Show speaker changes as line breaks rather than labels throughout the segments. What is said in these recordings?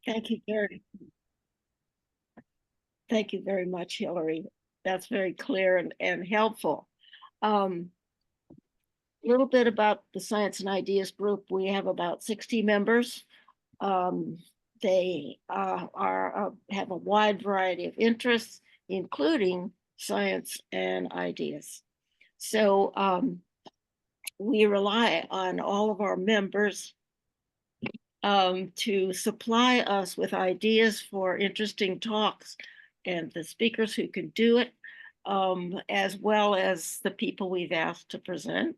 Thank you very, thank you very much, Hillary. That's very clear and helpful. A little bit about the Science and Ideas Group. We have about 60 members. They have a wide variety of interests, including science and ideas. So we rely on all of our members to supply us with ideas for interesting talks and the speakers who can do it, as well as the people we've asked to present.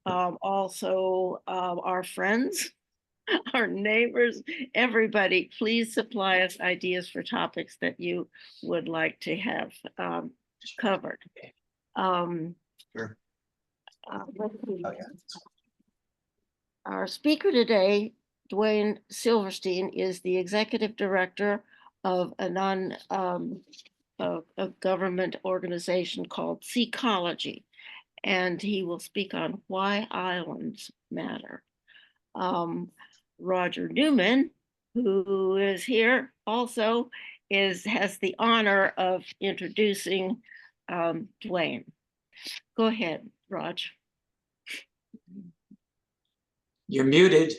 Also, our friends, our neighbors, everybody, please supply us ideas for topics that you would like to have covered.
Sure.
Our speaker today, Duane Silverstein, is the Executive Director of a non-government organization called Seacology, and he will speak on why islands matter. Roger Newman, who is here also, has the honor of introducing Duane. Go ahead, Raj.
You're muted.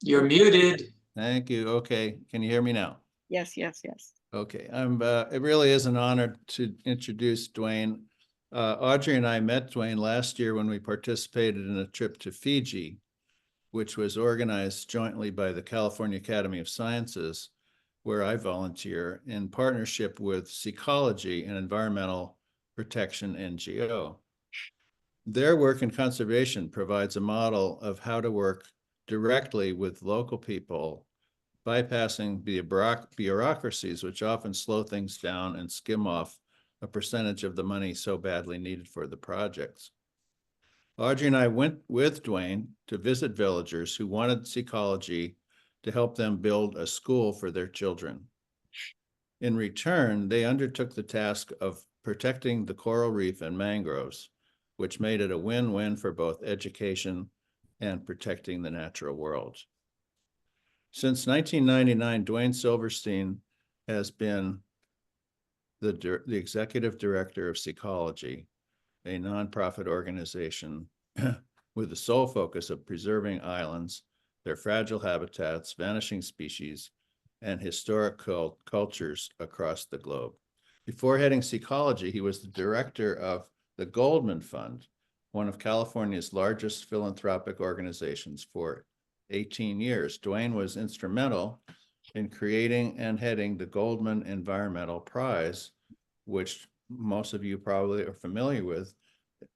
You're muted.
Thank you. Okay. Can you hear me now?
Yes, yes, yes.
Okay. It really is an honor to introduce Duane. Audrey and I met Duane last year when we participated in a trip to Fiji, which was organized jointly by the California Academy of Sciences, where I volunteer, in partnership with Seacology, an environmental protection NGO. Their work in conservation provides a model of how to work directly with local people, bypassing the bureaucracies, which often slow things down and skim off a percentage of the money so badly needed for the projects. Audrey and I went with Duane to visit villagers who wanted Seacology to help them build a school for their children. In return, they undertook the task of protecting the coral reef and mangroves, which made it a win-win for both education and protecting the natural world. Since 1999, Duane Silverstein has been the Executive Director of Seacology, a nonprofit organization with the sole focus of preserving islands, their fragile habitats, vanishing species, and historic cultures across the globe. Before heading Seacology, he was the director of the Goldman Fund, one of California's largest philanthropic organizations, for 18 years. Duane was instrumental in creating and heading the Goldman Environmental Prize, which most of you probably are familiar with,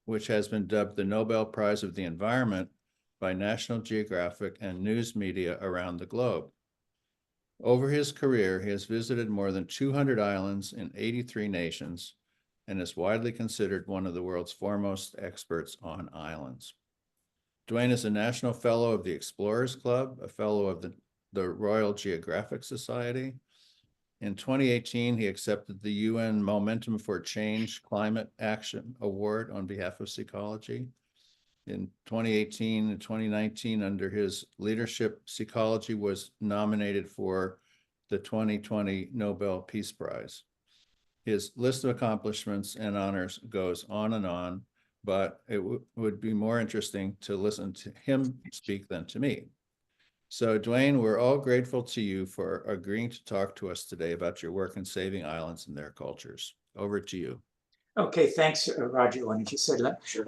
which has been dubbed the Nobel Prize of the Environment by National Geographic and news media around the globe. Over his career, he has visited more than 200 islands in 83 nations and is widely considered one of the world's foremost experts on islands. Duane is a National Fellow of the Explorers Club, a Fellow of the Royal Geographic Society. In 2018, he accepted the UN Momentum for Change Climate Action Award on behalf of Seacology. In 2018 and 2019, under his leadership, Seacology was nominated for the 2020 Nobel Peace Prize. His list of accomplishments and honors goes on, but it would be more interesting to listen to him speak than to me. So Duane, we're all grateful to you for agreeing to talk to us today about your work in saving islands and their cultures. Over to you.
Okay, thanks, Roger. Why don't you say that?
Sure.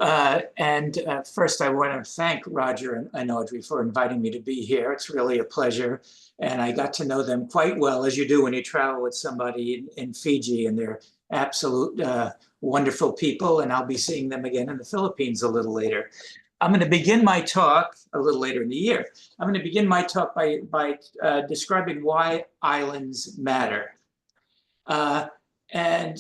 First, I want to thank Roger and Audrey for inviting me to be here. It's really a pleasure. And I got to know them quite well, as you do when you travel with somebody in Fiji, and they're absolute wonderful people. And I'll be seeing them again in the Philippines a little later. I'm going to begin my talk a little later in the year. I'm going to begin my talk by describing why islands matter. And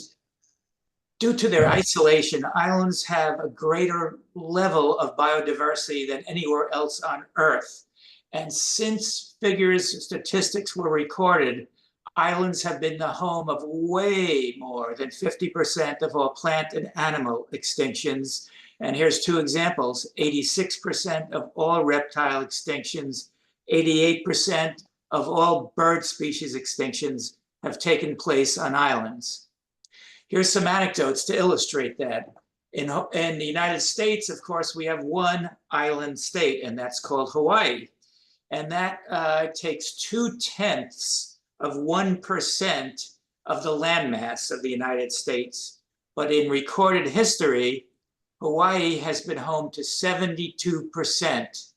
due to their isolation, islands have a greater level of biodiversity than anywhere else on Earth. And since statistics were recorded, islands have been the home of way more than 50% of all plant and animal extinctions. And here's two examples: 86% of all reptile extinctions, 88% of all bird species extinctions have taken place on islands. Here's some anecdotes to illustrate that. In the United States, of course, we have one island state, and that's called Hawaii. And that takes 0.2% of the landmass of the United States. But in recorded history, Hawaii has been home to 72%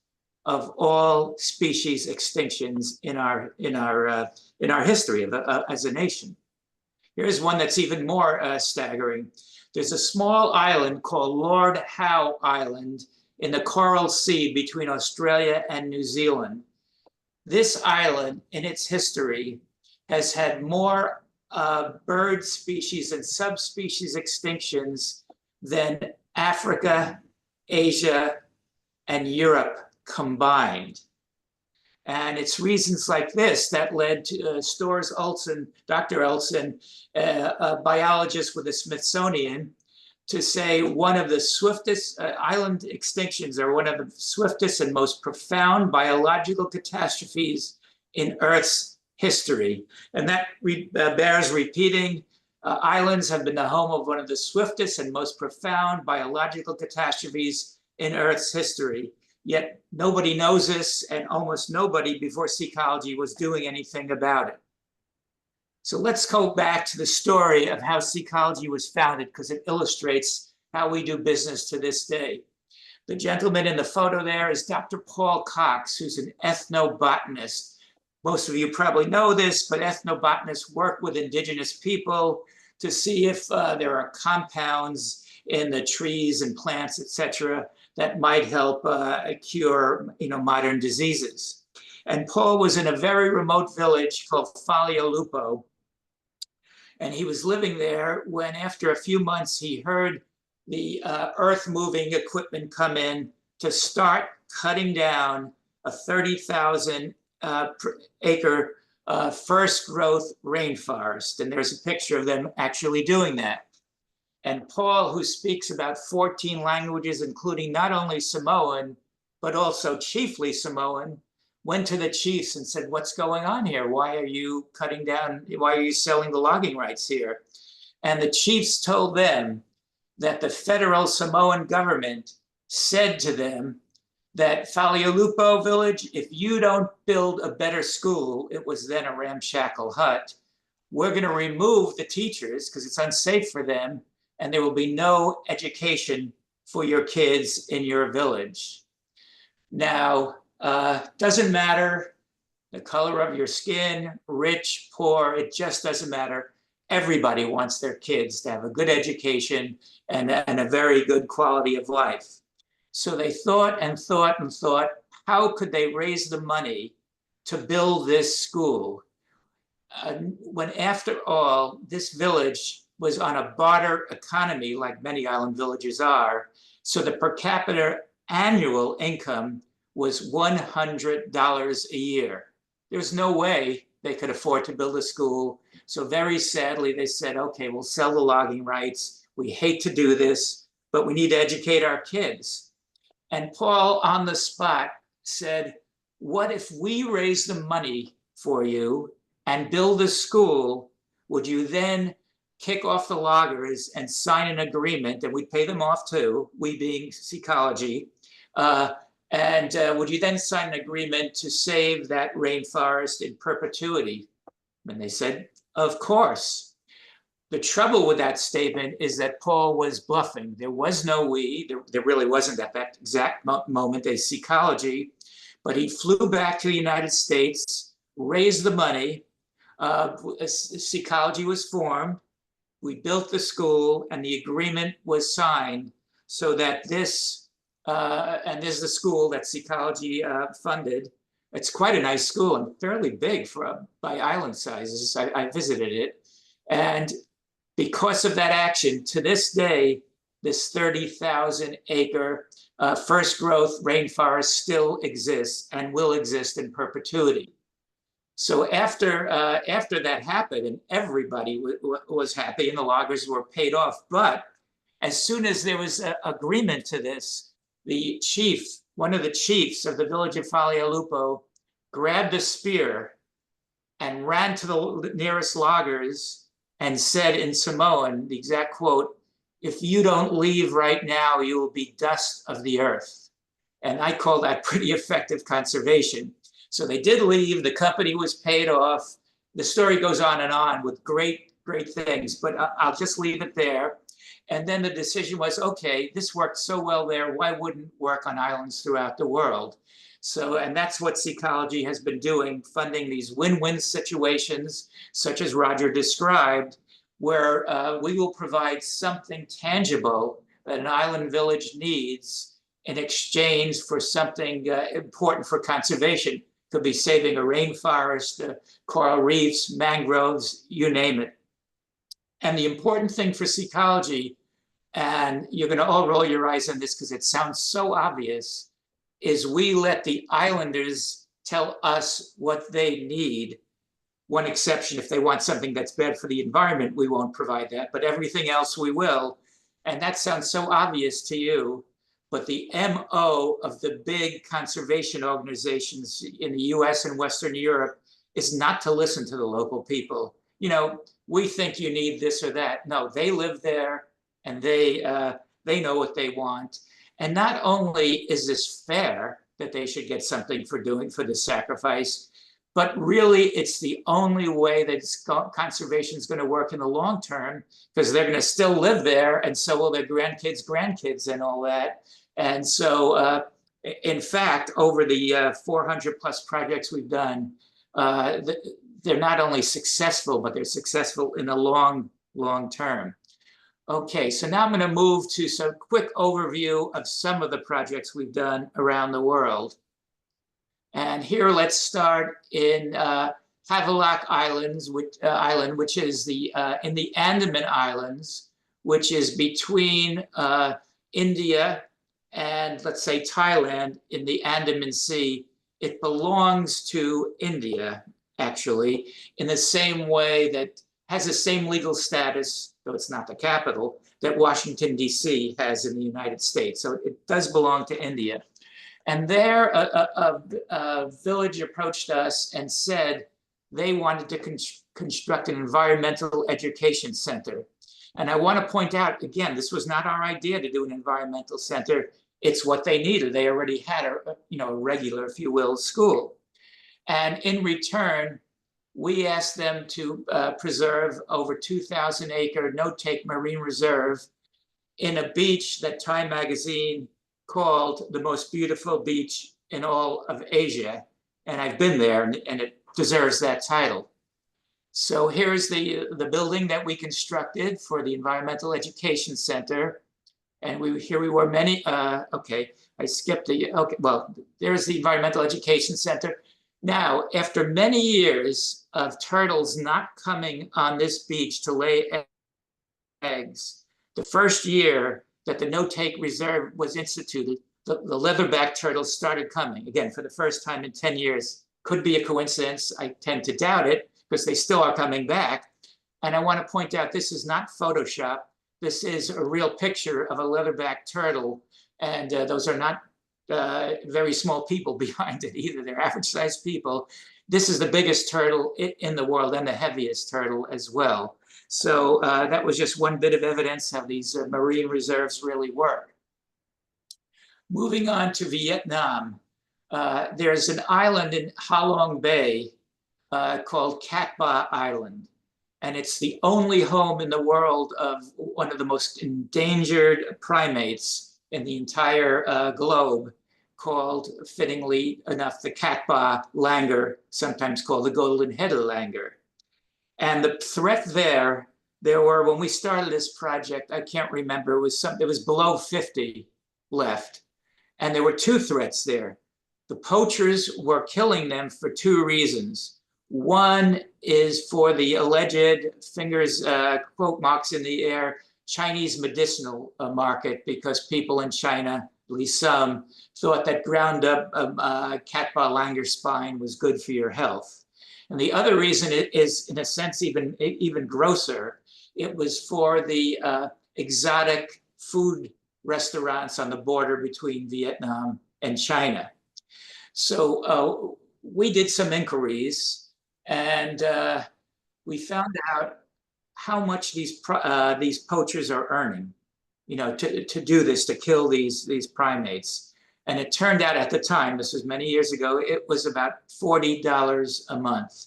of all species extinctions in our history as a nation. Here's one that's even more staggering. There's a small island called Lord Howe Island in the Coral Sea between Australia and New Zealand. This island, in its history, has had more bird species and subspecies extinctions than Africa, Asia, and Europe combined. And it's reasons like this that led to Dr. Olson, a biologist with the Smithsonian, to say one of the swiftest island extinctions are one of the swiftest and most profound biological catastrophes in Earth's history. And that bears repeating. Islands have been the home of one of the swiftest and most profound biological catastrophes in Earth's history. Yet nobody knows this, and almost nobody before Seacology was doing anything about it. So let's go back to the story of how Seacology was founded, because it illustrates how we do business to this day. The gentleman in the photo there is Dr. Paul Cox, who's an ethnobotanist. Most of you probably know this, but ethnobotanists work with indigenous people to see if there are compounds in the trees and plants, etc., that might help cure modern diseases. And Paul was in a very remote village called Faliolupo. And he was living there when, after a few months, he heard the earth-moving equipment come in to start cutting down a 30,000 acre first growth rainforest. And there's a picture of them actually doing that. And Paul, who speaks about 14 languages, including not only Samoan, but also chiefly Samoan, went to the chiefs and said, "What's going on here? Why are you cutting down? Why are you selling the logging rights here?" And the chiefs told them that the federal Samoan government said to them that Faliolupo village, if you don't build a better school, it was then a ramshackle hut, we're going to remove the teachers because it's unsafe for them, and there will be no education for your kids in your village. Now, doesn't matter the color of your skin, rich, poor, it just doesn't matter. Everybody wants their kids to have a good education and a very good quality of life. So they thought and thought and thought, how could they raise the money to build this school? When, after all, this village was on a barter economy like many island villages are, so the per capita annual income was $100 a year. There's no way they could afford to build a school. So very sadly, they said, okay, we'll sell the logging rights. We hate to do this, but we need to educate our kids. And Paul, on the spot, said, what if we raise the money for you and build a school? Would you then kick off the loggers and sign an agreement, and we'd pay them off too, we being Seacology, and would you then sign an agreement to save that rainforest in perpetuity? And they said, of course. The trouble with that statement is that Paul was bluffing. There was no we, there really wasn't at that exact moment a Seacology, but he flew back to the United States, raised the money, Seacology was formed, we built the school, and the agreement was signed so that this, and this is the school that Seacology funded. It's quite a nice school and fairly big by island sizes. I visited it. And because of that action, to this day, this 30,000 acre first growth rainforest still exists and will exist in perpetuity. So after that happened, and everybody was happy and the loggers were paid off, but as soon as there was an agreement to this, the chief, one of the chiefs of the village of Faliolupo, grabbed a spear and ran to the nearest loggers and said in Samoan, the exact quote, "If you don't leave right now, you will be dust of the earth." And I call that pretty effective conservation. So they did leave, the company was paid off. The story goes on with great, great things, but I'll just leave it there. And then the decision was, okay, this worked so well there, why wouldn't it work on islands throughout the world? So, and that's what Seacology has been doing, funding these win-win situations, such as Roger described, where we will provide something tangible that an island village needs in exchange for something important for conservation. Could be saving a rainforest, coral reefs, mangroves, you name it. And the important thing for Seacology, and you're going to all roll your eyes on this because it sounds so obvious, is we let the islanders tell us what they need. One exception, if they want something that's bad for the environment, we won't provide that, but everything else we will. And that sounds so obvious to you, but the MO of the big conservation organizations in the US and Western Europe is not to listen to the local people. You know, we think you need this or that. No, they live there and they know what they want. And not only is this fair that they should get something for doing for the sacrifice, but really it's the only way that conservation is going to work in the long term, because they're going to still live there and so will their grandkids and all that. And so in fact, over the 400 plus projects we've done, they're not only successful, but they're successful in the long term. Okay, so now I'm going to move to some quick overview of some of the projects we've done around the world. And here, let's start in Havelock Islands, which is in the Andaman Islands, which is between India and, let's say, Thailand in the Andaman Sea. It belongs to India, actually, in the same way that has the same legal status, though it's not the capital, that Washington, D.C. has in the United States. So it does belong to India. And there, a village approached us and said they wanted to construct an environmental education center. And I want to point out, again, this was not our idea to do an environmental center. It's what they needed. They already had a regular, if you will, school. And in return, we asked them to preserve over 2,000-acre no-take marine reserve in a beach that Time magazine called the most beautiful beach in all of Asia. And I've been there, and it deserves that title. So here's the building that we constructed for the Environmental Education Center. And here we were okay, I skipped well, there's the Environmental Education Center. Now, after many years of turtles not coming on this beach to lay eggs, the first year that the no-take reserve was instituted, the leatherback turtles started coming, again, for the first time in 10 years. Could be a coincidence. I tend to doubt it, because they still are coming back. And I want to point out, this is not Photoshop. This is a real picture of a leatherback turtle. And those are not very small people behind it either. They're average-sized people. This is the biggest turtle in the world and the heaviest turtle as well. So that was just one bit of evidence how these marine reserves really work. Moving on to Vietnam, there's an island in Ha Long Bay called Cat Ba Island. And it's the only home in the world of one of the most endangered primates in the entire globe, called, fittingly enough, the Cat Ba langur, sometimes called the golden-headed langur. And the threat there were, when we started this project, I can't remember, it was below 50 left. And there were two threats there. The poachers were killing them for two reasons. One is for the alleged, fingers, quote marks in the air, Chinese medicinal market, because people in China, at least some, thought that ground up Cat Ba langur spine was good for your health. And the other reason is, in a sense, even grosser. It was for the exotic food restaurants on the border between Vietnam and China. So we did some inquiries, And we found out how much these poachers are earning, to do this, to kill these primates. And it turned out at the time, this was many years ago, it was about $40 a month.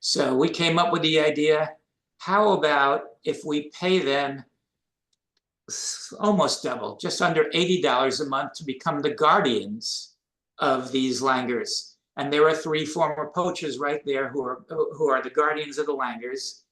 So we came up with the idea, how about if we pay them almost double, just under $80 a month to become the guardians of these langurs. And there are 3 former poachers right there who are the guardians of the langurs.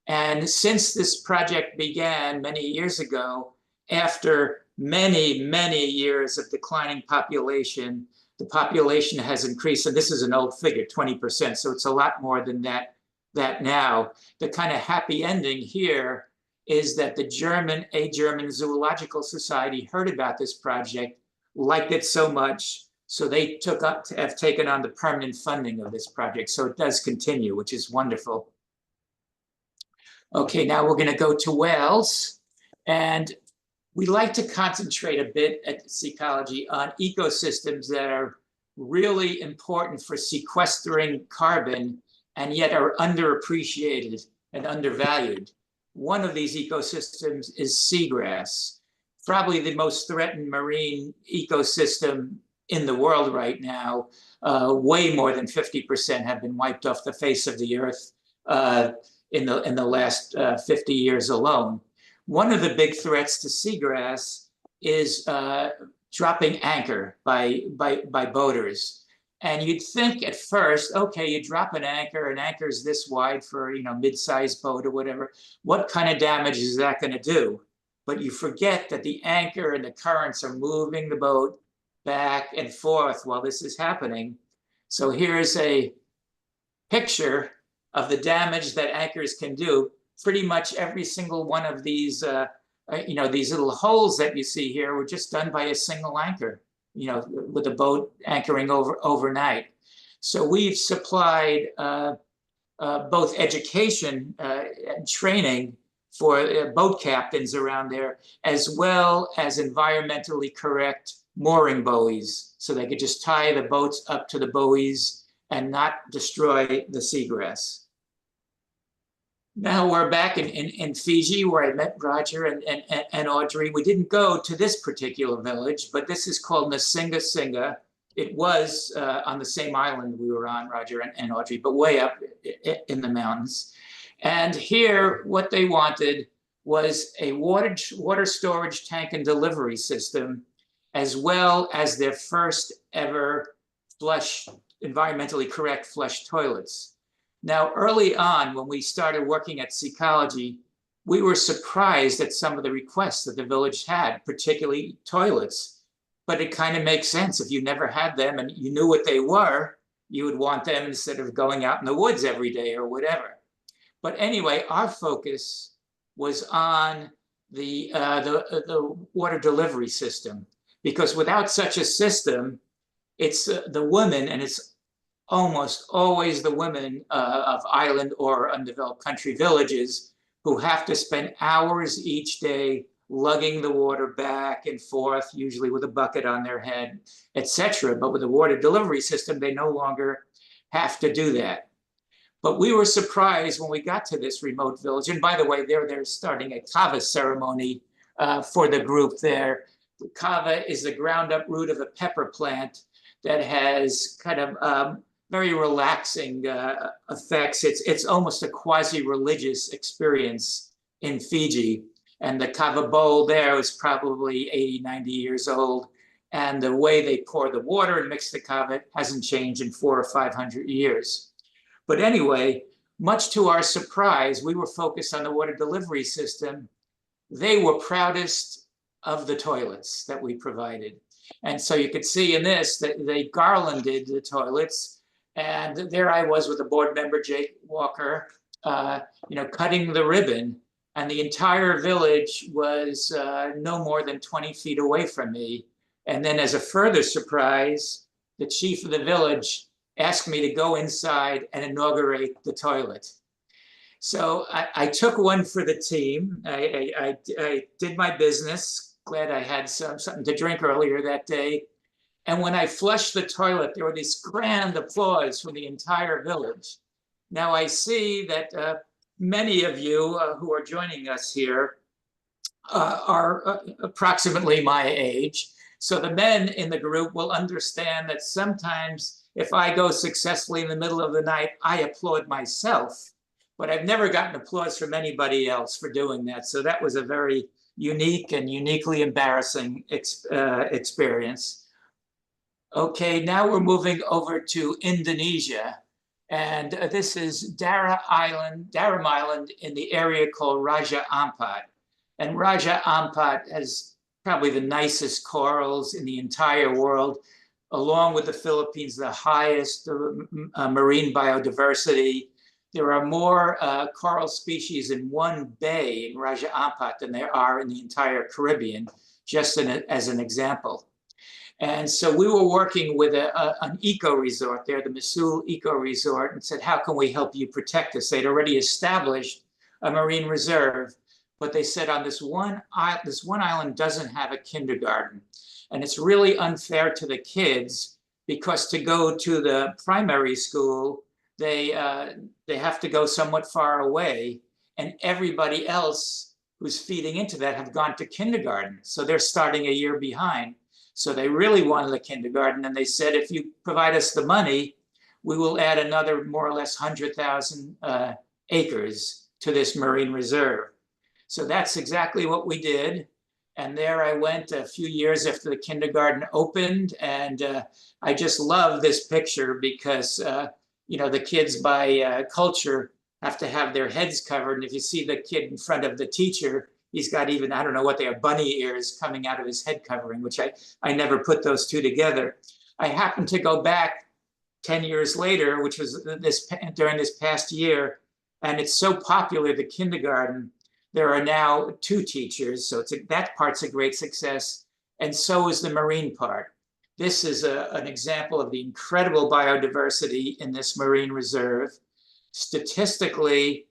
And since this project began many years ago, after many, many years of declining population, the population has increased. And this is an old figure, 20%. So it's a lot more than that now. The kind of happy ending here is that a German Zoological Society heard about this project, liked it so much, so they have taken on the permanent funding of this project. So it does continue, which is wonderful. Okay, now we're going to go to whales. And we like to concentrate a bit at Seacology on ecosystems that are really important for sequestering carbon and yet are underappreciated and undervalued. One of these ecosystems is seagrass, probably the most threatened marine ecosystem in the world right now. Way more than 50% have been wiped off the face of the earth in the last 50 years alone. One of the big threats to seagrass is dropping anchor by boaters. And you'd think at first, okay, you drop an anchor is this wide for mid-sized boat or whatever. What kind of damage is that going to do? But you forget that the anchor and the currents are moving the boat back and forth while this is happening. So here's a picture of the damage that anchors can do. Pretty much every single one of these, these little holes that you see here were just done by a single anchor, with a boat anchoring overnight. So we've supplied both education and training for boat captains around there, as well as environmentally correct mooring buoys, so they could just tie the boats up to the buoys and not destroy the seagrass. Now we're back in Fiji, where I met Roger and Audrey. We didn't go to this particular village, but this is called Nasinga. It was on the same island we were on, Roger and Audrey, but way up in the mountains. And here, what they wanted was a water storage tank and delivery system, as well as their first ever environmentally correct flush toilets. Now, early on, when we started working at Seacology, we were surprised at some of the requests that the village had, particularly toilets. But it kind of makes sense. If you never had them and you knew what they were, you would want them instead of going out in the woods every day or whatever. But anyway, our focus was on the water delivery system, because without such a system, it's the women, and it's almost always the women of island or undeveloped country villages who have to spend hours each day lugging the water back and forth, usually with a bucket on their head, etc. But with a water delivery system, they no longer have to do that. But we were surprised when we got to this remote village. And by the way, they're starting a kava ceremony for the group there. The kava is the ground up root of a pepper plant that has kind of very relaxing effects. It's almost a quasi-religious experience in Fiji. And the kava bowl there is probably 80, 90 years old. And the way they pour the water and mix the kava hasn't changed in 400 or 500 years. But anyway, much to our surprise, we were focused on the water delivery system. They were proudest of the toilets that we provided. And so you could see in this that they garlanded the toilets. And there I was with the board member, Jake Walker, cutting the ribbon. And the entire village was no more than 20 feet away from me. And then as a further surprise, the chief of the village asked me to go inside and inaugurate the toilet. So I took one for the team. I did my business. Glad I had something to drink earlier that day. And when I flushed the toilet, there were this grand applause from the entire village. Now I see that many of you who are joining us here are approximately my age. So the men in the group will understand that sometimes if I go successfully in the middle of the night, I applaud myself, but I've never gotten applause from anybody else for doing that. So that was a very unique and uniquely embarrassing experience. Okay, now we're moving over to Indonesia. And this is Daram Island in the area called Raja Ampat. And Raja Ampat has probably the nicest corals in the entire world, along with the Philippines, the highest marine biodiversity. There are more coral species in one bay in Raja Ampat than there are in the entire Caribbean, just as an example. And so we were working with an eco resort there, the Masul Eco Resort, and said, how can we help you protect this? They'd already established a marine reserve, but they said on this one island doesn't have a kindergarten. And it's really unfair to the kids because to go to the primary school, they have to go somewhat far away. And everybody else who's feeding into that have gone to kindergarten. So they're starting a year behind. So they really wanted a kindergarten. And they said, if you provide us the money, we will add another more or less 100,000 acres to this marine reserve. So that's exactly what we did. And there I went a few years after the kindergarten opened. And I just love this picture because, you know, the kids by culture have to have their heads covered. And if you see the kid in front of the teacher, he's got even, I don't know what they are, bunny ears coming out of his head covering, which I never put those two together. I happened to go back 10 years later, which was during this past year, and it's so popular, the kindergarten, there are now 2 teachers, so that part's a great success, and so is the marine part. This is an example of the incredible biodiversity in this marine reserve. Statistically,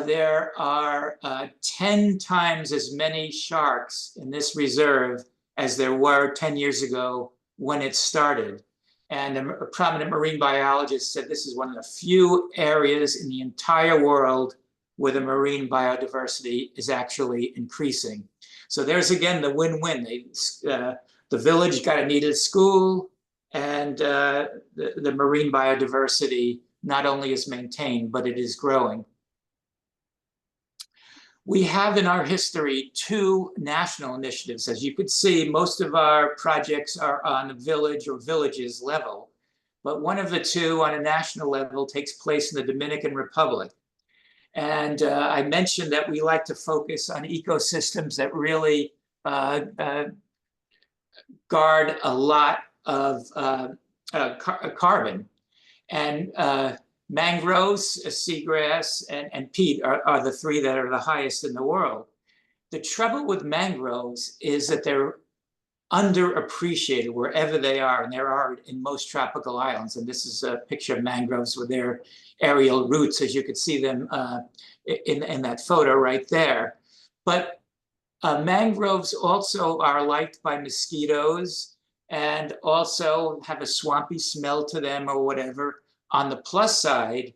there are 10 times as many sharks in this reserve as there were 10 years ago when it started. And a prominent marine biologist said this is one of the few areas in the entire world where the marine biodiversity is actually increasing. So there's again the win-win. The village got a needed school, and the marine biodiversity not only is maintained, but it is growing. We have in our history 2 national initiatives. As you could see, most of our projects are on a village or villages level, but one of the 2 on a national level takes place in the Dominican Republic. And I mentioned that we like to focus on ecosystems that really guard a lot of carbon. And mangroves, seagrass, and peat are the 3 that are the highest in the world. The trouble with mangroves is that they're underappreciated wherever they are, and there are in most tropical islands. And this is a picture of mangroves with their aerial roots, as you could see them in that photo right there. But mangroves also are liked by mosquitoes and also have a swampy smell to them or whatever. On the plus side,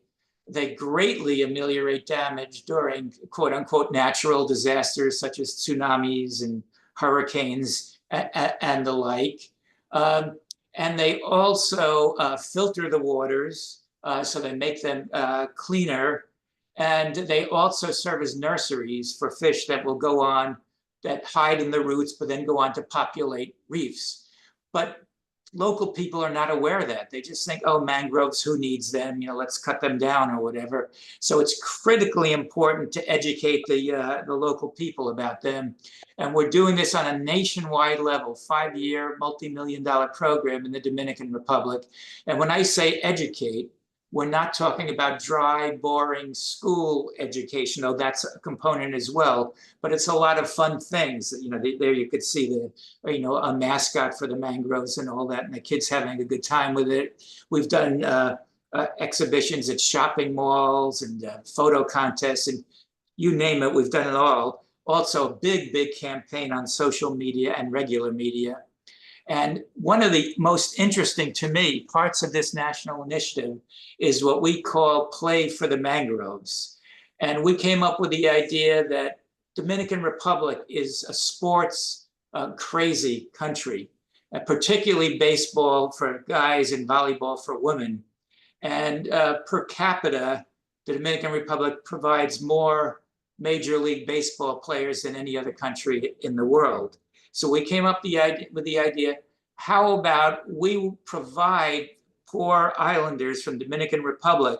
they greatly ameliorate damage during quote unquote natural disasters such as tsunamis and hurricanes and the like. And they also filter the waters, so they make them cleaner. And they also serve as nurseries for fish that will go on, that hide in the roots, but then go on to populate reefs. But local people are not aware of that. They just think, oh, mangroves, who needs them? You know, let's cut them down or whatever. So it's critically important to educate the local people about them. And we're doing this on a nationwide level, 5-year, multi-million-dollar program in the Dominican Republic. And when I say educate, we're not talking about dry, boring school education, though that's a component as well. But it's a lot of fun things. You know, there you could see a mascot for the mangroves and all that, and the kids having a good time with it. We've done exhibitions at shopping malls and photo contests, and you name it, we've done it all. Also, a big campaign on social media and regular media. And one of the most interesting to me parts of this national initiative is what we call Play for the Mangroves. And we came up with the idea that Dominican Republic is a sports crazy country, particularly baseball for guys and volleyball for women. And per capita, the Dominican Republic provides more Major League Baseball players than any other country in the world. So we came up with the idea, how about we provide poor islanders from Dominican Republic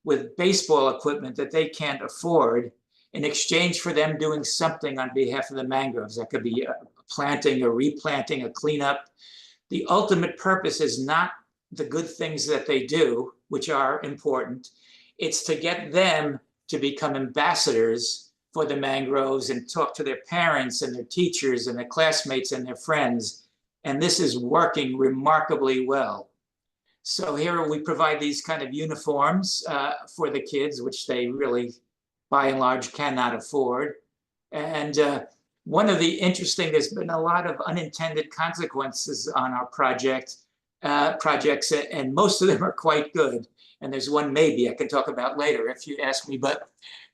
with baseball equipment that they can't afford in exchange for them doing something on behalf of the mangroves. That could be planting or replanting, a cleanup. The ultimate purpose is not the good things that they do, which are important. It's to get them to become ambassadors for the mangroves and talk to their parents and their teachers and their classmates and their friends. And this is working remarkably well. So here we provide these kind of uniforms for the kids, which they really, by and large, cannot afford. And one of the interesting, there's been a lot of unintended consequences on our projects, and most of them are quite good. And there's one maybe I can talk about later if you ask me, but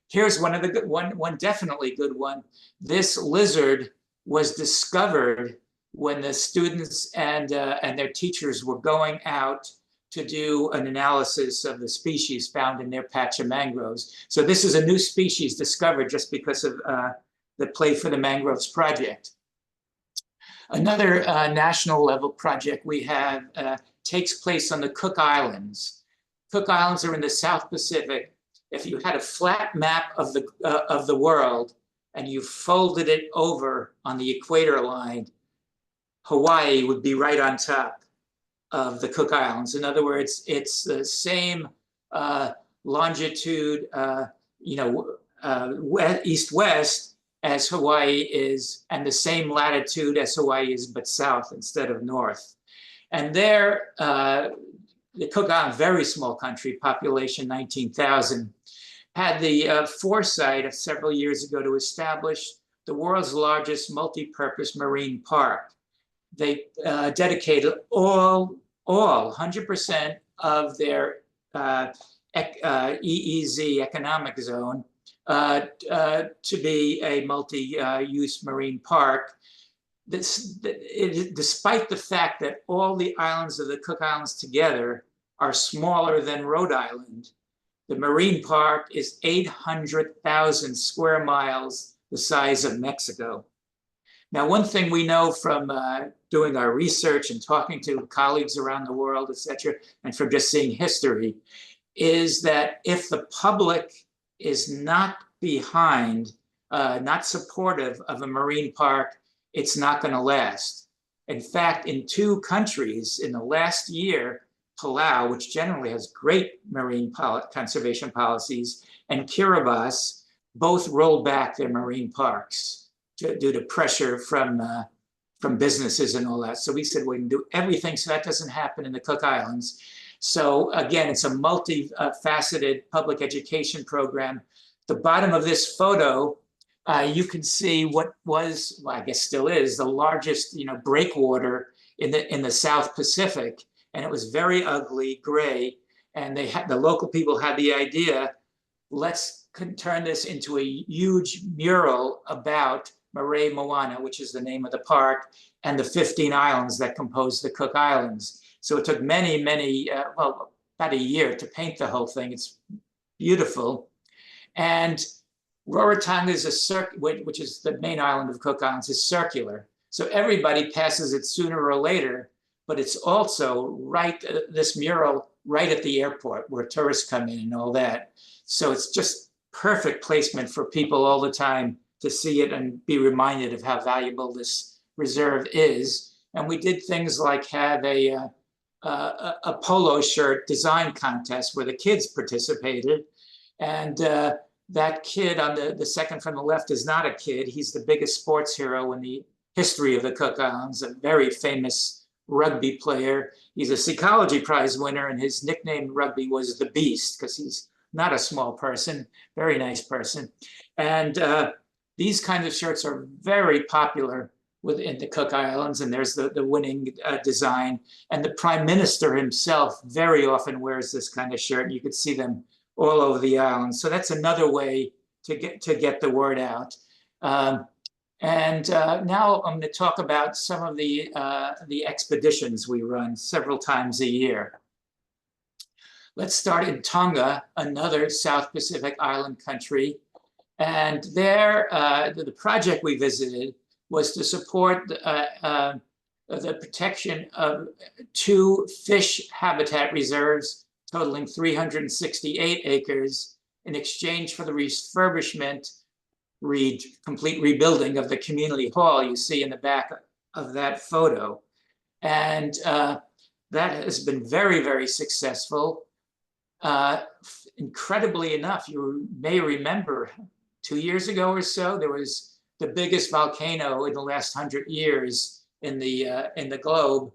here's one of the good, one definitely good one. This lizard was discovered when the students and their teachers were going out to do an analysis of the species found in their patch of mangroves. So this is a new species discovered just because of the Play for the Mangroves project. Another national level project we have takes place on the Cook Islands. Cook Islands are in the South Pacific. If you had a flat map of the world and you folded it over on the equator line, Hawaii would be right on top of the Cook Islands. In other words, it's the same longitude, east-west as Hawaii is, and the same latitude as Hawaii is, but south instead of north. And there, the Cook Islands, very small country, population 19,000, had the foresight of several years ago to establish the world's largest multi-purpose marine park. They dedicated all 100% of their EEZ, economic zone, to be a multi-use marine park. Despite the fact that all the islands of the Cook Islands together are smaller than Rhode Island, the marine park is 800,000 square miles, the size of Mexico. Now, one thing we know from doing our research and talking to colleagues around the world, et cetera, and from just seeing history, is that if the public is not behind, not supportive of a marine park, it's not going to last. In fact, in 2 countries in the last year, Palau, which generally has great marine conservation policies, and Kiribati both rolled back their marine parks due to pressure from businesses and all that. So we said we can do everything so that doesn't happen in the Cook Islands. So again, it's a multifaceted public education program. The bottom of this photo, you can see what was, well, I guess still is, the largest breakwater in the South Pacific. And it was very ugly, gray. And the local people had the idea, let's turn this into a huge mural about Marais Moana, which is the name of the park, and the 15 islands that compose the Cook Islands. So it took many, well, about a year to paint the whole thing. It's beautiful. And Rarotonga is which is the main island of Cook Islands, is circular. So everybody passes it sooner or later, but it's also right, this mural right at the airport where tourists come in and all that. So it's just perfect placement for people all the time to see it and be reminded of how valuable this reserve is. And we did things like have a polo shirt design contest where the kids participated. And that kid on the second from the left is not a kid. He's the biggest sports hero in the history of the Cook Islands, a very famous rugby player. He's a Seacology Prize winner, and his nickname rugby was the Beast because he's not a small person, very nice person. And these kinds of shirts are very popular within the Cook Islands, and there's the winning design. And the Prime Minister himself very often wears this kind of shirt, and you could see them all over the island. So that's another way to get the word out. Now I'm going to talk about some of the expeditions we run several times a year. Let's start in Tonga, another South Pacific island country. And there, the project we visited was to support the protection of 2 fish habitat reserves totaling 368 acres in exchange for the refurbishment, complete rebuilding of the community hall you see in the back of that photo. And that has been very, very successful. Incredibly enough, you may remember 2 years ago or so, there was the biggest volcano in the last 100 years in the globe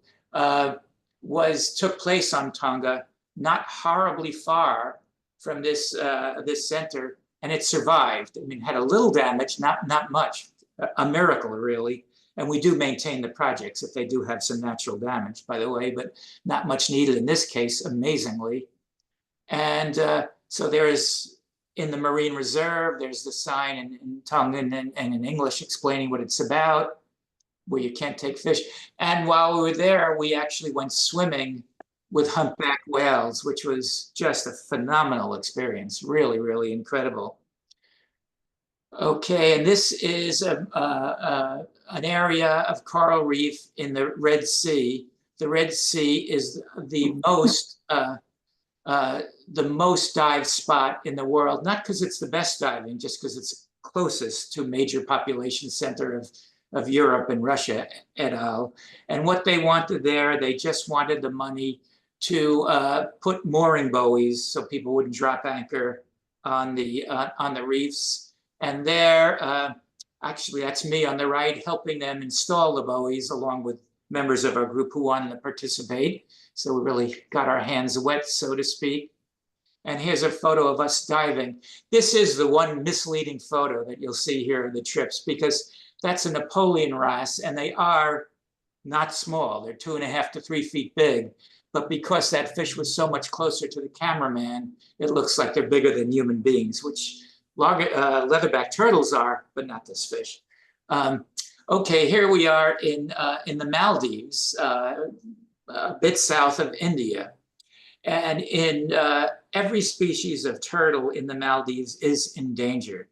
took place on Tonga, not horribly far from this center, and it survived. I mean, had a little damage, not much, a miracle really. And we do maintain the projects if they do have some natural damage, by the way, but not much needed in this case, amazingly. And so there is, in the Marine Reserve, there's the sign in Tongan and in English explaining what it's about, where you can't take fish. And while we were there, we actually went swimming with humpback whales, which was just a phenomenal experience, really, really incredible. Okay, and this is an area of coral reef in the Red Sea. The Red Sea is the most dived spot in the world, not because it's the best diving, just because it's closest to a major population center of Europe and Russia et al. And what they wanted there, they just wanted the money to put mooring buoys so people wouldn't drop anchor on the reefs. And there, actually, that's me on the right, helping them install the buoys along with members of our group who wanted to participate. So we really got our hands wet, so to speak. And here's a photo of us diving. This is the one misleading photo that you'll see here of the trips, because that's a Napoleon wrasse, and they are not small. They're 2.5 to 3 feet big. But because that fish was so much closer to the cameraman, it looks like they're bigger than human beings, which leatherback turtles are, but not this fish. Okay, here we are in the Maldives, a bit south of India. And in every species of turtle in the Maldives is endangered.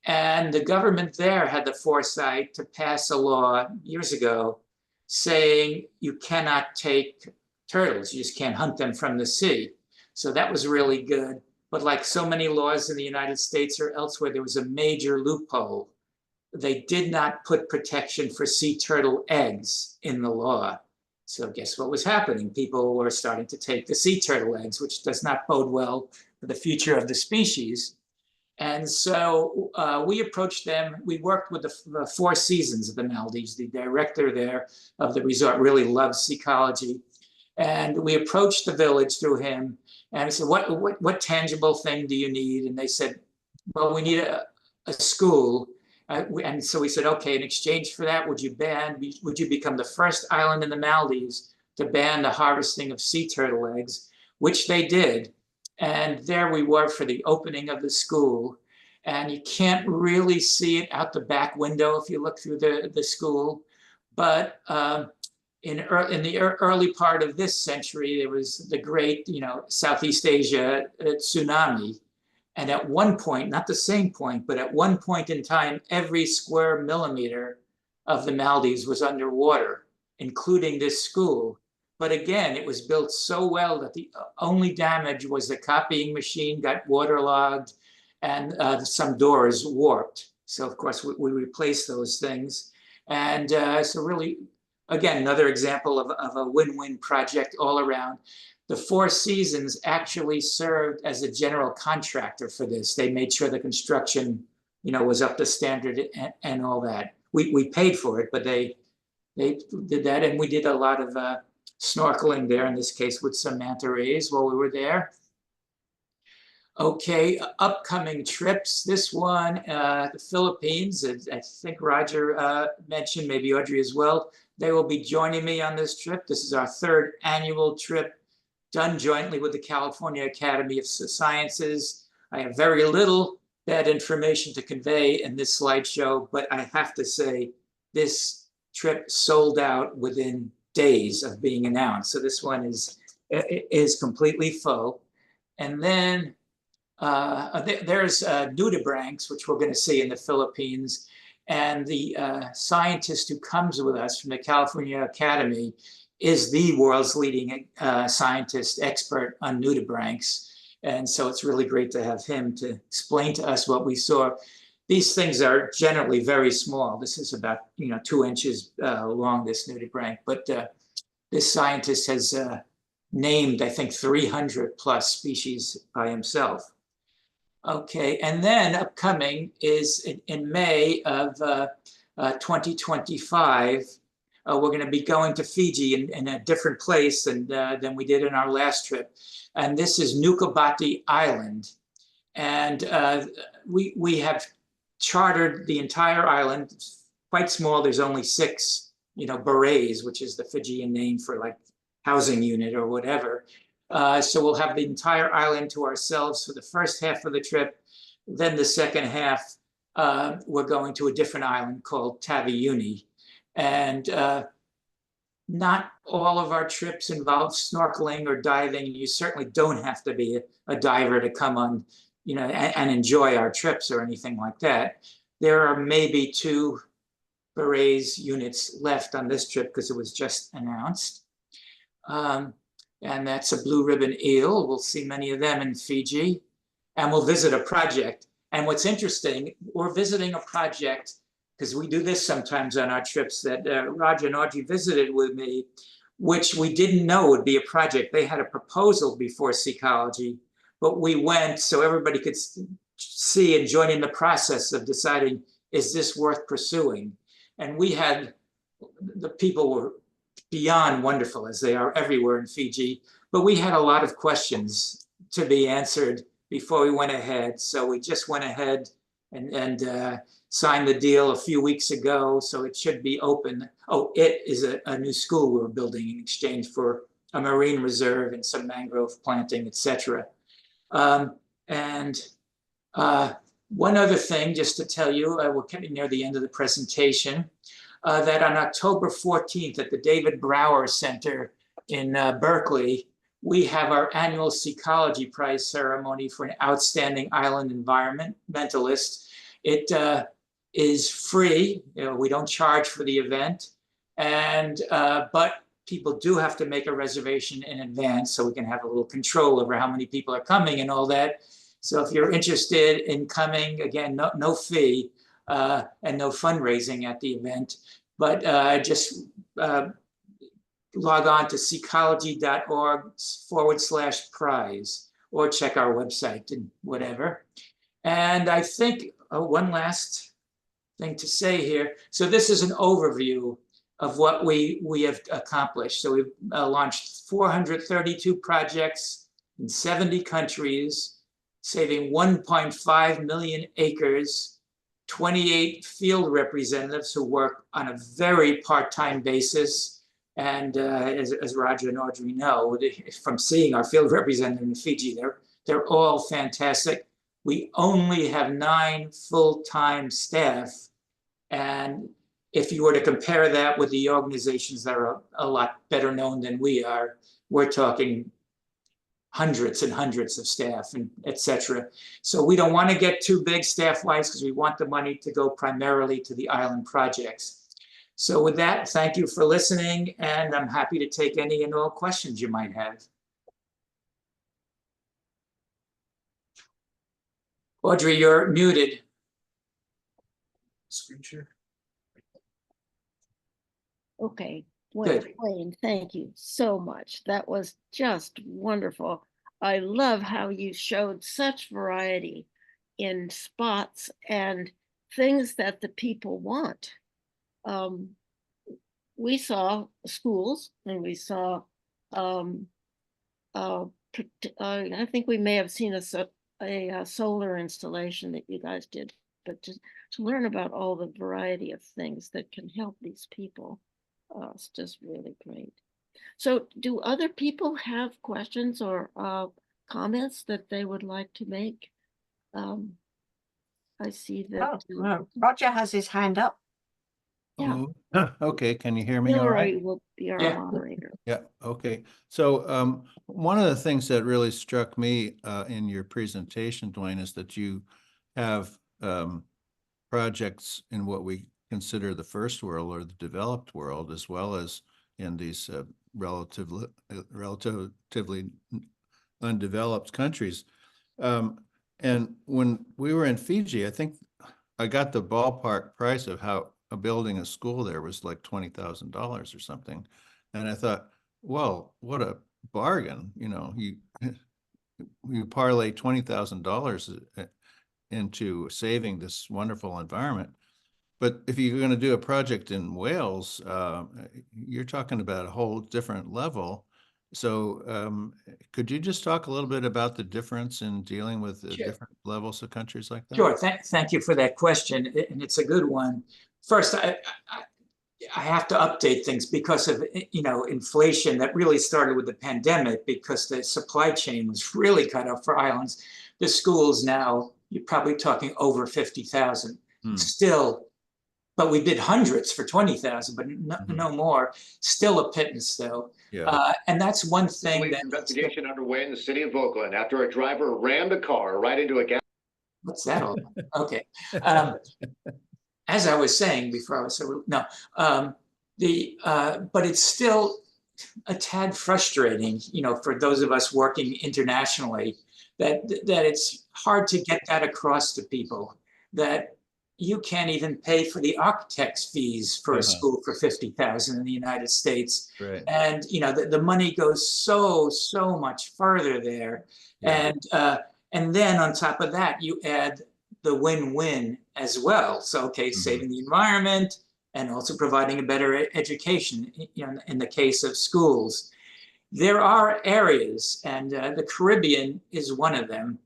And the government there had the foresight to pass a law years ago saying you cannot take turtles, you just can't hunt them from the sea. So that was really good. But like so many laws in the United States or elsewhere, there was a major loophole. They did not put protection for sea turtle eggs in the law. So guess what was happening? People were starting to take the sea turtle eggs, which does not bode well for the future of the species. And so we approached them. We worked with the Four Seasons of the Maldives. The director there of the resort really loves Seacology. And we approached the village through him. And I said, what tangible thing do you need? And they said, well, we need a school. And so we said, okay, in exchange for that, would you become the first island in the Maldives to ban the harvesting of sea turtle eggs, which they did. And there we were for the opening of the school. And you can't really see it out the back window if you look through the school. But in the early part of this century, there was the great, Southeast Asia tsunami. And at one point, not the same point, but at one point in time, every square millimeter of the Maldives was underwater, including this school. But again, it was built so well that the only damage was the copying machine got waterlogged and some doors warped. So of course, we replaced those things. And so really, again, another example of a win-win project all around. The Four Seasons actually served as a general contractor for this. They made sure the construction, was up to standard and all that. We paid for it, but they did that, and we did a lot of snorkeling there, in this case with some manta rays while we were there. Okay, upcoming trips. This one, the Philippines, I think Roger mentioned, maybe Audrey as well. They will be joining me on this trip. This is our third annual trip done jointly with the California Academy of Sciences. I have very little bad information to convey in this slideshow, but I have to say this trip sold out within days of being announced. So this one is completely full. And then there's nudibranchs, which we're going to see in the Philippines. And the scientist who comes with us from the California Academy is the world's leading scientist expert on nudibranchs. And so it's really great to have him to explain to us what we saw. These things are generally very small. This is about 2 inches long, this nudibranch. But this scientist has named, I think, 300 plus species by himself. Okay, and then upcoming is in May of 2025, we're going to be going to Fiji in a different place than we did in our last trip. And this is Nukabati Island. And we have chartered the entire island. It's quite small. There's only 6, berets, which is the Fijian name for like housing unit or whatever. So we'll have the entire island to ourselves for the first half of the trip. Then the second half, we're going to a different island called Taveuni. And not all of our trips involve snorkeling or diving. You certainly don't have to be a diver to come on, and enjoy our trips or anything like that. There are maybe 2 berets units left on this trip because it was just announced. And that's a blue ribbon eel. We'll see many of them in Fiji. And we'll visit a project. And what's interesting, we're visiting a project, because we do this sometimes on our trips, that Roger and Audrey visited with me, which we didn't know would be a project. They had a proposal before Seacology, but we went so everybody could see and join in the process of deciding, is this worth pursuing? And we had, the people were beyond wonderful, as they are everywhere in Fiji, but we had a lot of questions to be answered before we went ahead. So we just went ahead and signed the deal a few weeks ago, so it should be open. Oh, it is a new school we're building in exchange for a marine reserve and some mangrove planting, etc. And one other thing, just to tell you, we're getting near the end of the presentation, that on October 14th at the David Brower Center in Berkeley, we have our annual Seacology Prize ceremony for an outstanding island environmentalist. It is free. We don't charge for the event, and but people do have to make a reservation in advance so we can have a little control over how many people are coming and all that. So if you're interested in coming, again, no fee and no fundraising at the event, but just log on to seacology.org/prize or check our website and whatever. And I think one last thing to say here. So this is an overview of what we have accomplished. So we've launched 432 projects in 70 countries, saving 1.5 million acres, 28 field representatives who work on a very part-time basis. And as Roger and Audrey know, from seeing our field representative in Fiji, they're all fantastic. We only have 9 full-time staff. And if you were to compare that with the organizations that are a lot better known than we are, we're talking hundreds and hundreds of staff and et cetera. So we don't want to get too big staff-wise because we want the money to go primarily to the island projects. So with that, thank you for listening, and I'm happy to take any and all questions you might have. Audrey, you're muted.
Screen share.
Okay,
Good.
Duane, thank you so much. That was just wonderful. I love how you showed such variety in spots and things that the people want. We saw schools, and we saw, I think we may have seen a a solar installation that you guys did, but to learn about all the variety of things that can help these people, it's just really great. So do other people have questions or comments that they would like to make? I see that.
Roger has his hand up.
Yeah.
Oh, okay, can you hear me all
Hillary
right?
will be our
Yeah.
moderator.
Yeah, okay. So one of the things that really struck me in your presentation, Duane, is that you have projects in what we consider the first world or the developed world, as well as in these relatively undeveloped countries. And when we were in Fiji, I think I got the ballpark price of how building a school there was like $20,000 or something. And I thought, well, what a bargain. You know, you parlay $20,000 into saving this wonderful environment. But if you're going to do a project in Wales, you're talking about a whole different level. So could you just talk a little bit about the difference in dealing with
Sure.
different levels of countries like that?
Sure. Thank you for that question, and it's a good one. First, I have to update things because of inflation that really started with the pandemic, because the supply chain was really cut off for islands. The schools now, you're probably talking over 50,000. Still, but we did hundreds for 20,000, but no more. Still a pittance, though.
Yeah.
And that's one thing.
Police investigation underway in the city of Oakland after a driver rammed a car right into a gas.
What's that all about? Okay. As I was saying before, I was so no. But it's still a tad frustrating, for those of us working internationally, that it's hard to get that across to people, that you can't even pay for the architect's fees for a school for 50,000 in the United States.
Right.
And the money goes so much further there.
Yeah.
And then on top of that, you add the win-win as well. So, okay, saving the environment and also providing a better education, in the case of schools. There are areas, and the Caribbean is one of them,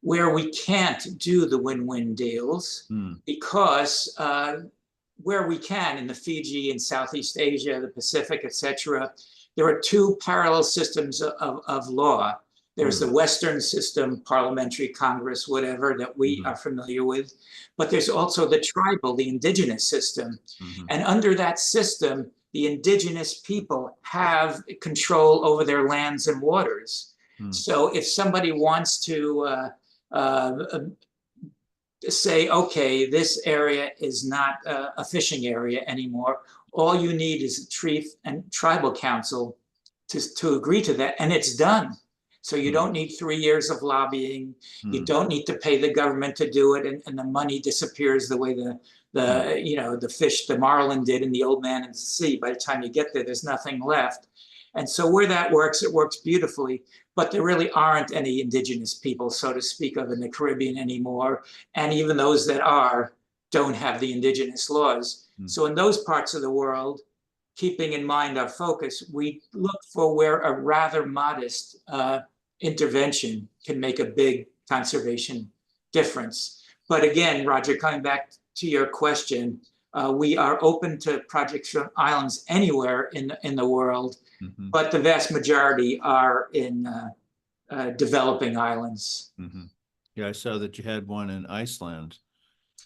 where we can't do the win-win deals because where we can, in the Fiji, in Southeast Asia, the Pacific, etc., there are two parallel systems of law. There's the Western system, parliamentary Congress, whatever, that we are familiar with. But there's also the tribal, the indigenous system. And under that system, the indigenous people have control over their lands and waters. So if somebody wants to say, okay, this area is not a fishing area anymore, all you need is a chief and tribal council to agree to that, and it's done. So you don't need 3 years of lobbying. You don't need to pay the government to do it, and the money disappears the way the fish, the marlin did in The Old Man and the Sea. By the time you get there, there's nothing left. And so where that works, it works beautifully. But there really aren't any indigenous people, so to speak, of in the Caribbean anymore. And even those that are don't have the indigenous laws. So in those parts of the world, keeping in mind our focus, we look for where a rather modest intervention can make a big conservation difference. But again, Roger, coming back to your question, we are open to projects from islands anywhere in the world, but the vast majority are in developing islands.
Yeah, I saw that you had one in Iceland.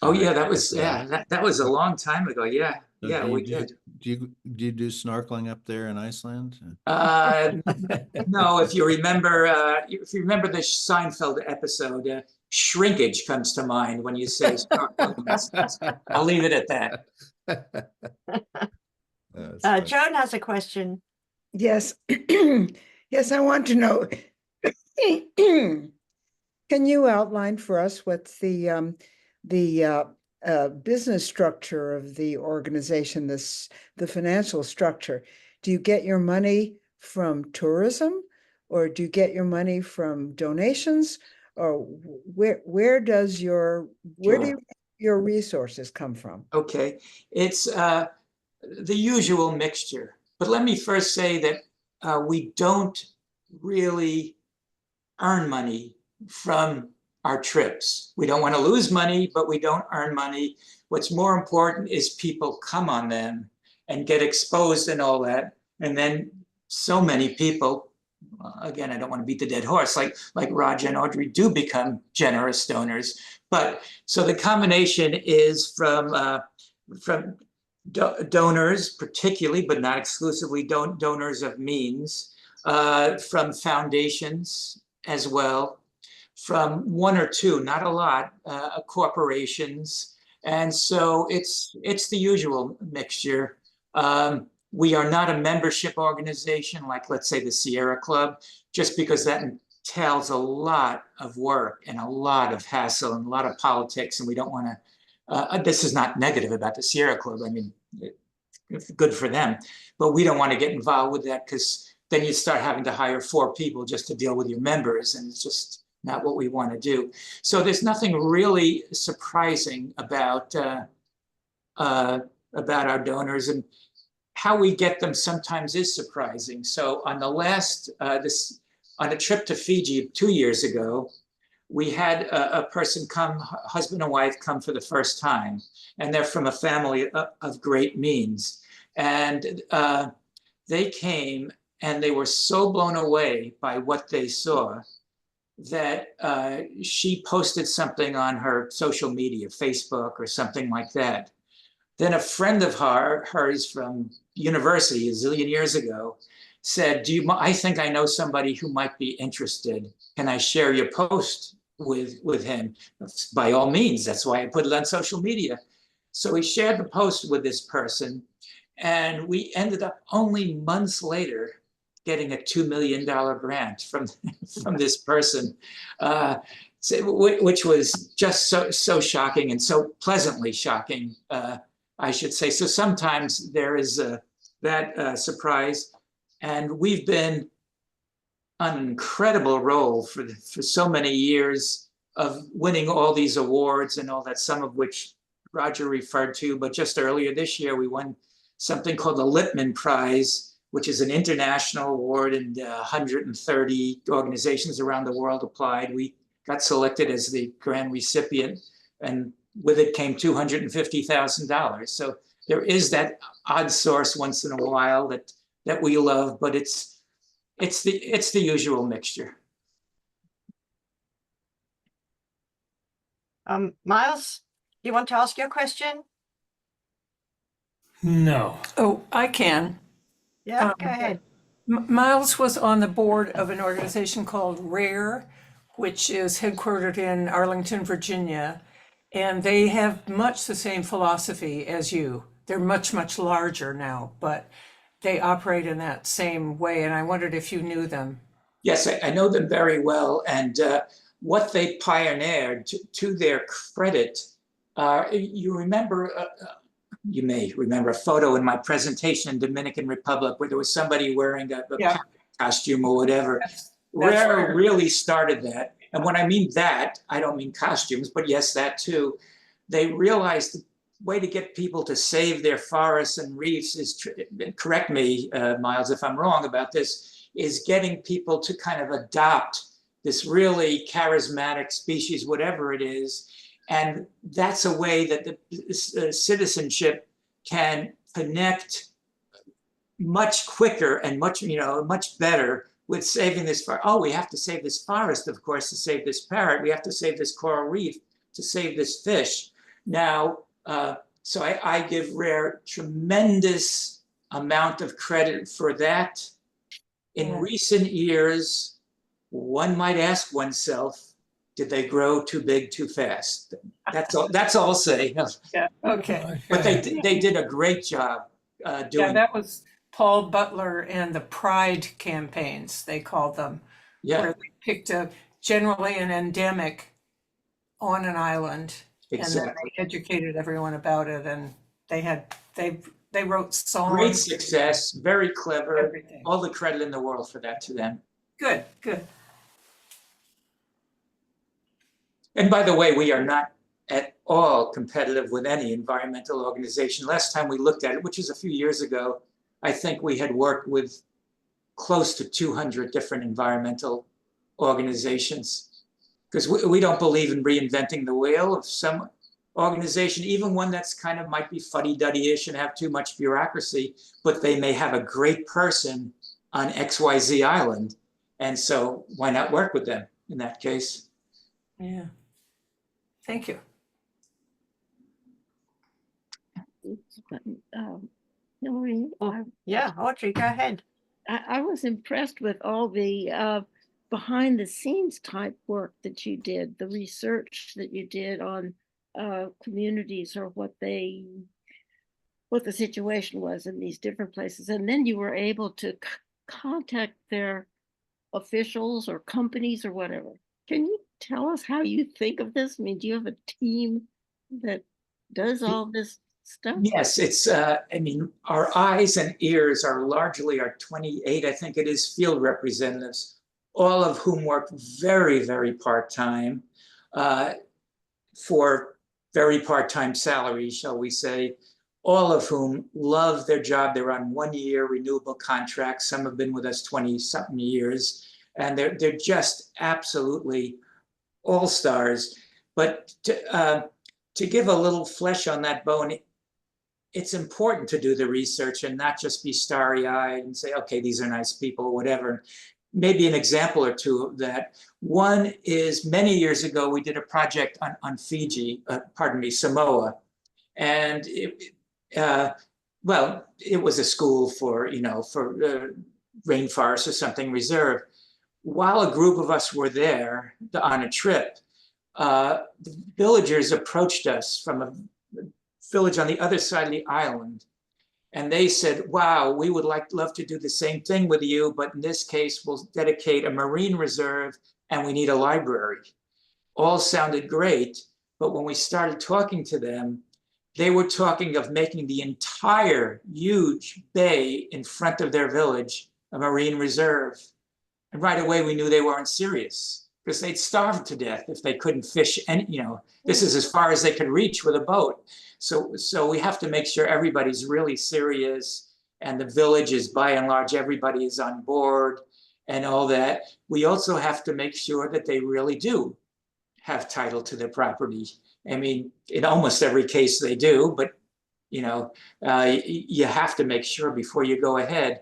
Oh yeah, that was that was a long time ago. Yeah,
So
yeah, we did.
Do you do snorkeling up there in Iceland?
No, if you remember the Seinfeld episode, shrinkage comes to mind when you say snorkeling. I'll leave it at that.
Joan has a question.
Yes. Yes, I want to know, can you outline for us what's the business structure of the organization, the financial structure? Do you get your money from tourism, or do you get your money from donations, or where do your resources come from?
Okay, it's the usual mixture. But let me first say that we don't really earn money from our trips. We don't want to lose money, but we don't earn money. What's more important is people come on them and get exposed and all that. And then so many people, again, I don't want to beat the dead horse, like Roger and Audrey do become generous donors. But so the combination is from donors, particularly, but not exclusively, donors of means, from foundations as well, from one or two, not a lot, corporations. And so it's the usual mixture. We are not a membership organization like, let's say, the Sierra Club, just because that entails a lot of work and a lot of hassle and a lot of politics, and we don't want to, this is not negative about the Sierra Club. I mean, it's good for them, but we don't want to get involved with that, because then you start having to hire 4 people just to deal with your members, and it's just not what we want to do. So there's nothing really surprising about our donors, and how we get them sometimes is surprising. So on the last, on a trip to Fiji 2 years ago, we had a person come, husband and wife come for the first time, and they're from a family of great means. And they came and they were so blown away by what they saw that she posted something on her social media, Facebook or something like that. Then a friend of hers from university a zillion years ago said, I think I know somebody who might be interested. Can I share your post with him? By all means, that's why I put it on social media. So we shared the post with this person, and we ended up only months later getting a $2 million grant from this person, which was just so shocking, and so pleasantly shocking, I should say. So sometimes there is that surprise, and we've been on an incredible roll for so many years of winning all these awards and all that, some of which Roger referred to. But just earlier this year, we won something called the Lippman Prize, which is an international award, and 130 organizations around the world applied. We got selected as the grand recipient, and with it came $250,000. So there is that odd source once in a while that we love, but it's the usual mixture.
Miles, you want to ask your question?
No.
Oh, I can.
Yeah, go ahead.
Miles was on the board of an organization called RARE, which is headquartered in Arlington, Virginia, and they have much the same philosophy as you. They're much, much larger now, but they operate in that same way, and I wondered if you knew them.
Yes, I know them very well, and what they pioneered, to their credit, you may remember a photo in my presentation in Dominican Republic where there was somebody wearing a costume or whatever. Rare really started that. And when I mean that, I don't mean costumes, but yes, that too. They realized the way to get people to save their forests and reefs is, correct me, Miles, if I'm wrong about this, is getting people to kind of adopt this really charismatic species, whatever it is. And that's a way that the citizenship can connect much quicker and much better with saving this forest. Oh, we have to save this forest, of course, to save this parrot. We have to save this coral reef to save this fish. Now, so I give RARE tremendous amount of credit for that. In recent years, one might ask oneself, did they grow too big too fast? That's all I'll say.
Yeah, okay.
But they did a great job doing.
Yeah, that was Paul Butler and the Pride campaigns, they called them.
Yeah,
where they picked generally an endemic on an island.
exactly.
And then they educated everyone about it, and they wrote songs.
Great success, very clever.
Everything.
All the credit in the world for that to them.
Good, good.
And by the way, we are not at all competitive with any environmental organization. Last time we looked at it, which was a few years ago, I think we had worked with close to 200 different environmental organizations. because we don't believe in reinventing the wheel. If some organization, even one that's kind of might be fuddy-duddy-ish and have too much bureaucracy, but they may have a great person on XYZ Island. And so why not work with them in that case?
Yeah. Thank you.
Hillary,
Yeah, Audrey, go ahead.
I was impressed with all the behind the scenes type work that you did, the research that you did on communities or what the situation was in these different places. And then you were able to contact their officials or companies or whatever. Can you tell us how you think of this? I mean, do you have a team that does all this stuff?
Yes, it's, I mean, our eyes and ears are largely our 28, I think it is, field representatives, all of whom work very, very part-time for very part-time salaries, shall we say, all of whom love their job. They're on 1-year renewable contracts. Some have been with us 20-something years, and they're just absolutely all-stars. But to give a little flesh on that bone, it's important to do the research and not just be starry-eyed and say, okay, these are nice people, whatever. Maybe an example or two of that. One is many years ago, we did a project on Fiji, Samoa. And well, it was a school for, for rainforest or something reserve. While a group of us were there on a trip, the villagers approached us from a village on the other side of the island. And they said, wow, we would love to do the same thing with you, but in this case, we'll dedicate a marine reserve and we need a library. All sounded great, but when we started talking to them, they were talking of making the entire huge bay in front of their village a marine reserve. And right away, we knew they weren't serious because they'd starve to death if they couldn't fish. And, this is as far as they could reach with a boat. So we have to make sure everybody's really serious and the village is, by and large, everybody is on board and all that. We also have to make sure that they really do have title to their property. I mean, in almost every case they do, but you have to make sure before you go ahead.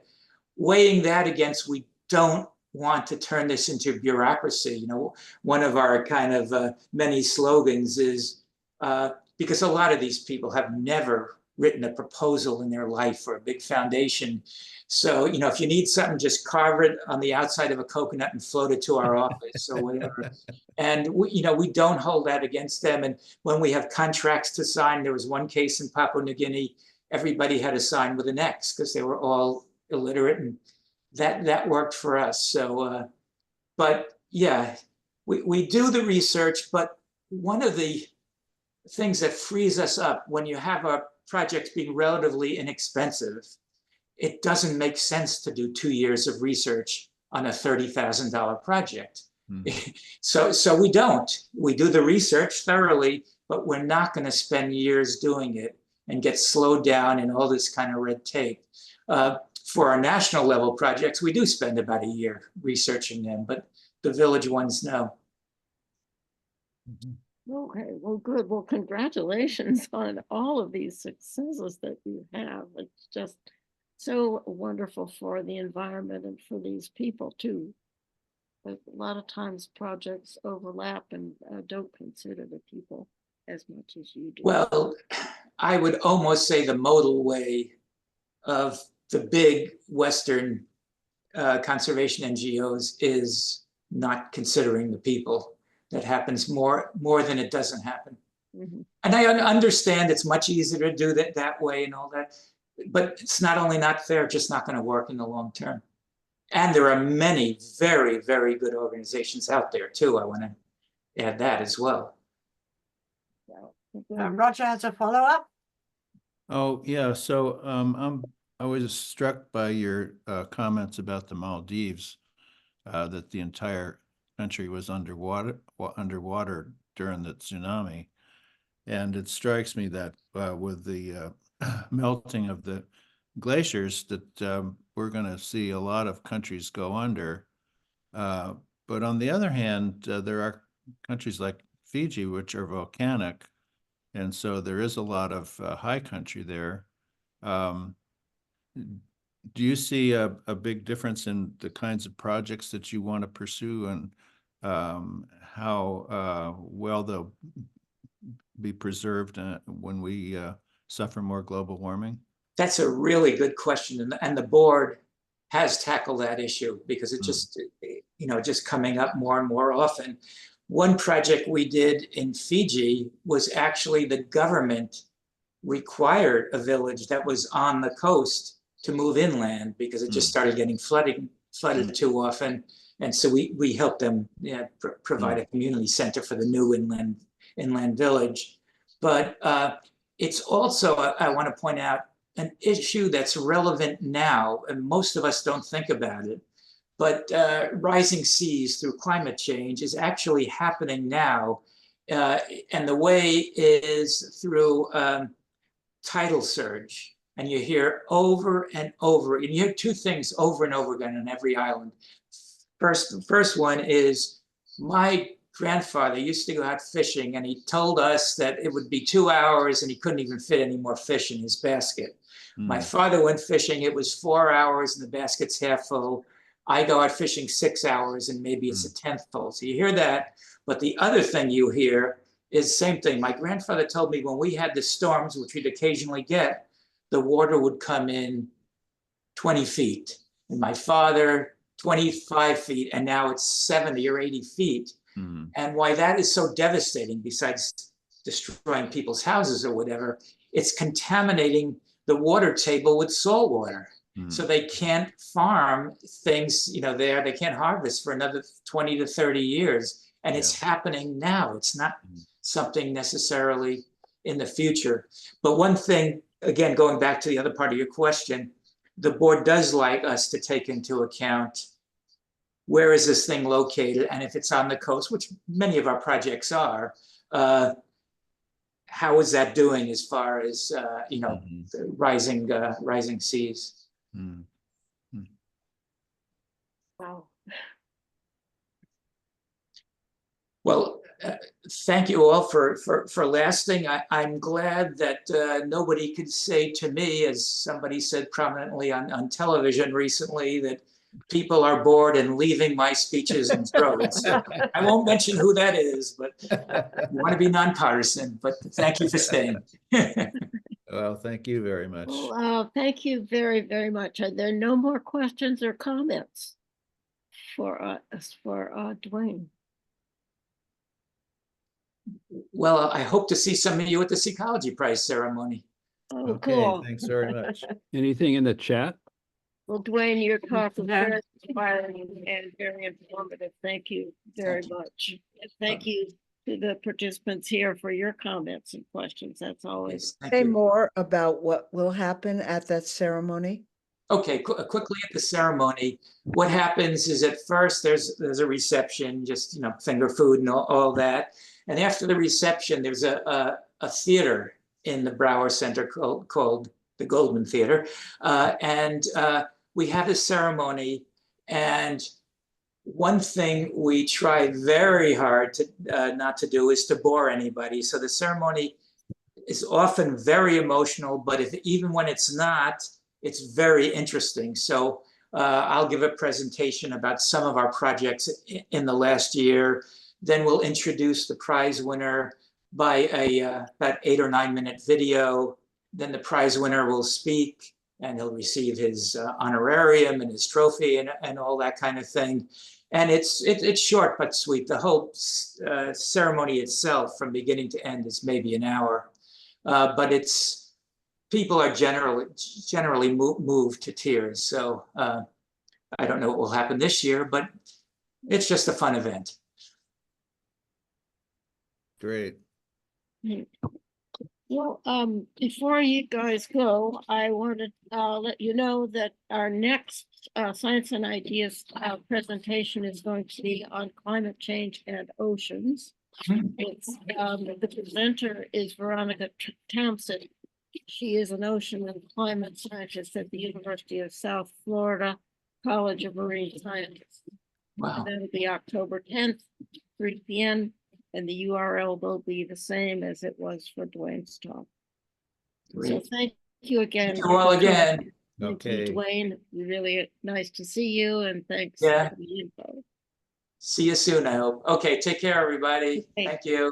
Weighing that against, we don't want to turn this into bureaucracy. One of our kind of many slogans is, because a lot of these people have never written a proposal in their life for a big foundation. So, if you need something, just carve it on the outside of a coconut and float it to our office or whatever. And we don't hold that against them. And when we have contracts to sign, there was one case in Papua New Guinea, everybody had to sign with an X because they were all illiterate, and that worked for us. So, but yeah, we do the research, but one of the things that frees us up when you have a project being relatively inexpensive, it doesn't make sense to do 2 years of research on a $30,000 project. So we don't. We do the research thoroughly, but we're not going to spend years doing it and get slowed down in all this kind of red tape. For our national level projects, we do spend about a year researching them, but the village ones, no.
Okay, well, good. Well, congratulations on all of these successes that you have. It's just so wonderful for the environment and for these people too. But a lot of times projects overlap and don't consider the people as much as you do.
Well, I would almost say the modal way of the big Western conservation NGOs is not considering the people. That happens more than it doesn't happen. Mm-hmm. And I understand it's much easier to do that way and all that, but it's not only not fair, just not going to work in the long term. And there are many very, very good organizations out there too. I want to add that as well.
Roger has a follow-up.
Oh, yeah. So I was struck by your comments about the Maldives, that the entire country was underwater during the tsunami. And it strikes me that with the melting of the glaciers that we're going to see a lot of countries go under. But on the other hand, there are countries like Fiji, which are volcanic. And so there is a lot of high country there. Do you see a big difference in the kinds of projects that you want to pursue and how well they'll be preserved when we suffer more global warming?
That's a really good question. And the board has tackled that issue because it just, just coming up more and more often. One project we did in Fiji was actually the government required a village that was on the coast to move inland because it just started getting flooded too often. And so we helped them provide a community center for the new inland village. But it's also, I want to point out, an issue that's relevant now, and most of us don't think about it, but rising seas through climate change is actually happening now. And the way is through tidal surge. And you hear over and over, and you hear two things over and over again on every island. First one is, my grandfather used to go out fishing and he told us that it would be 2 hours and he couldn't even fit any more fish in his basket. My father went fishing, it was 4 hours and the basket's half full. I go out fishing 6 hours and maybe it's a tenth full. So you hear that. But the other thing you hear is the same thing. My grandfather told me when we had the storms, which we'd occasionally get, the water would come in 20 feet. And my father, 25 feet, and now it's 70 or 80 feet. And why that is so devastating, besides destroying people's houses or whatever, it's contaminating the water table with salt water. So they can't farm things, there, they can't harvest for another 20 to 30 years. And it's happening now. It's not something necessarily in the future. But one thing, again, going back to the other part of your question, the board does like us to take into account, where is this thing located? And if it's on the coast, which many of our projects are, how is that doing as far as, rising seas?
Wow.
Well, thank you all for lasting. I'm glad that nobody could say to me, as somebody said prominently on television recently, that people are bored and leaving my speeches in droves. I won't mention who that is, but you want to be nonpartisan, but thank you for staying.
Well, thank you very much.
Well, thank you very, very much. Are there no more questions or comments for Duane?
Well, I hope to see some of you at the Seacology Prize ceremony.
Oh,
Okay,
cool.
thanks very much.
Anything in the chat?
Well, Duane, your talk was
Yeah.
very inspiring and very informative. Thank you very much. And thank you to the participants here for your comments and questions. That's always.
Yes, thank
Say
you.
more about what will happen at that ceremony.
Okay, quickly at the ceremony, what happens is at first there's a reception, just finger food and all that, and after the reception there's a theater in the Brower Center called the Goldman Theater, and we have a ceremony. And one thing we try very hard to not to do is to bore anybody. So the ceremony is often very emotional, but even when it's not, it's very interesting. So I'll give a presentation about some of our projects in the last year. Then we'll introduce the prize winner by about 8 or 9 minute video. Then the prize winner will speak and he'll receive his honorarium and his trophy and all that kind of thing. And it's short but sweet. The whole ceremony itself from beginning to end is maybe an hour. But people are generally moved to tears. So I don't know what will happen this year, but it's just a fun event.
Great.
Well, before you guys go, I want to let you know that our next Science and Ideas presentation is going to be on climate change and oceans. It's the presenter is Veronica Townsend. She is an ocean and climate scientist at the University of South Florida College of Marine Sciences.
Wow.
And that'll be October 10th 3 p.m. and the URL will be the same as it was for Duane's talk. So
Great.
thank you again.
Thank you all again.
Thank you,
Okay.
Duane. Really nice to see you, and thanks
Yeah.
for the info.
See you soon, I hope. Okay, take care, everybody.
Okay.
Thank you.